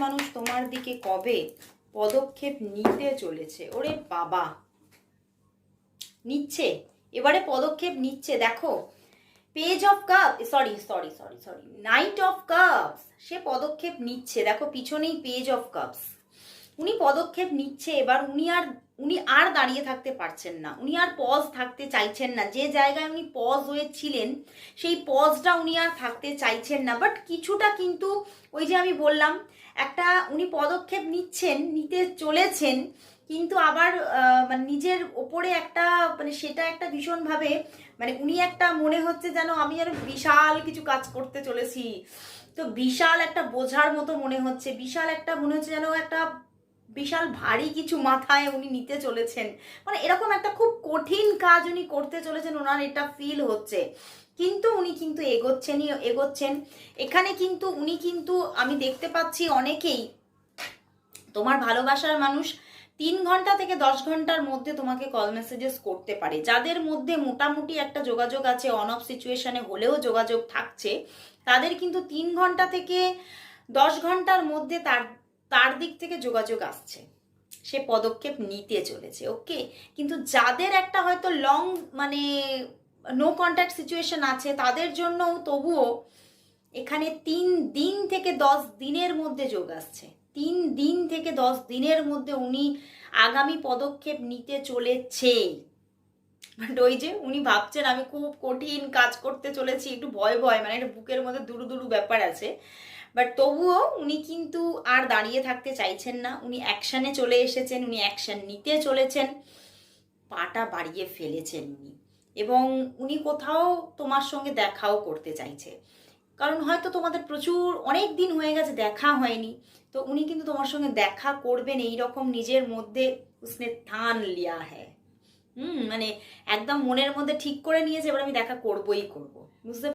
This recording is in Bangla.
মানুষ তোমার দিকে কবে পদক্ষেপ নিতে চলেছে? ওরে বাবা, নিচ্ছে, এবারে পদক্ষেপ নিচ্ছে। দেখো, page of cup, sorry sorry sorry sorry knight of cups, সে পদক্ষেপ নিচ্ছে। দেখো পিছনেই পেজ অফ কাপস, উনি পদক্ষেপ নিচ্ছে। এবার উনি আর দাঁড়িয়ে থাকতে পারছেন না, উনি আর পজ থাকতে চাইছেন না। যে জায়গায় উনি পজ হয়েছিলেন সেই পজটা উনি আর থাকতে চাইছেন না। বাট কিছুটা কিন্তু ওই যে আমি বললাম, একটা উনি পদক্ষেপ নিতে চলেছেন, কিন্তু আবার মানে নিজের ওপরে একটা মানে সেটা একটা ভীষণভাবে মানে উনি একটা মনে হচ্ছে যেন আমি আর বিশাল কিছু কাজ করতে চলেছি, তো বিশাল একটা বোঝার মতো মনে হচ্ছে, বিশাল একটা মনে হচ্ছে যেন একটা বিশাল ভারী কিছু মাথায় উনি নিতে চলেছেন। মানে এরকম একটা খুব কঠিন কাজ উনি করতে চলেছেন, ওনার এটা ফিল হচ্ছে। কিন্তু উনি কিন্তু এগোচ্ছেন। এখানে কিন্তু উনি কিন্তু আমি দেখতে পাচ্ছি অনেকেই তোমার ভালোবাসার মানুষ 3 ঘন্টা থেকে 10 ঘন্টার মধ্যে তোমাকে কল মেসেজেস করতে পারে। যাদের মধ্যে মোটামুটি একটা যোগাযোগ আছে, অন অফ সিচুয়েশনে হলেও যোগাযোগ থাকছে, তাদের কিন্তু 3 ঘন্টা থেকে 10 ঘন্টার মধ্যে তার তার দিক থেকে যোগাযোগ আসছে, সে পদক্ষেপ নিতে চলেছে। ওকে, কিন্তু যাদের একটা হয়তো লং মানে নো কন্ট্যাক্ট সিচুয়েশন আছে, তাদের জন্য তবুও এখানে 3 দিন থেকে 10 দিনের মধ্যে যোগ আসছে। 3 দিন থেকে 10 দিনের মধ্যে উনি আগামী পদক্ষেপ নিতে চলেছে। বাট ওই যে উনি ভাবছেন আমি খুব কঠিন কাজ করতে চলেছি, একটু ভয় ভয় মানে একটা বুকের মধ্যে দুরু দুরু ব্যাপার আছে। বাট তবুও উনি কিন্তু আর দাঁড়িয়ে থাকতে চাইছেন না, উনি অ্যাকশানে চলে এসেছেন, উনি অ্যাকশান নিতে চলেছেন, পাটা বাড়িয়ে ফেলেছেন উনি। এবং উনি কোথাও তোমার সঙ্গে দেখাও করতে চাইছে, কারণ হয়তো তোমাদের প্রচুর অনেক দিন হয়ে গেছে দেখা হয়নি। তো উনি কিন্তু তোমার সঙ্গে দেখা করবেন, এই রকম নিজের মধ্যে উসনে ঠান লিয়া হ্যায়। মানে একদম মনের মধ্যে ঠিক করে নিয়েছে এবার আমি দেখা করবই করব, বুঝতে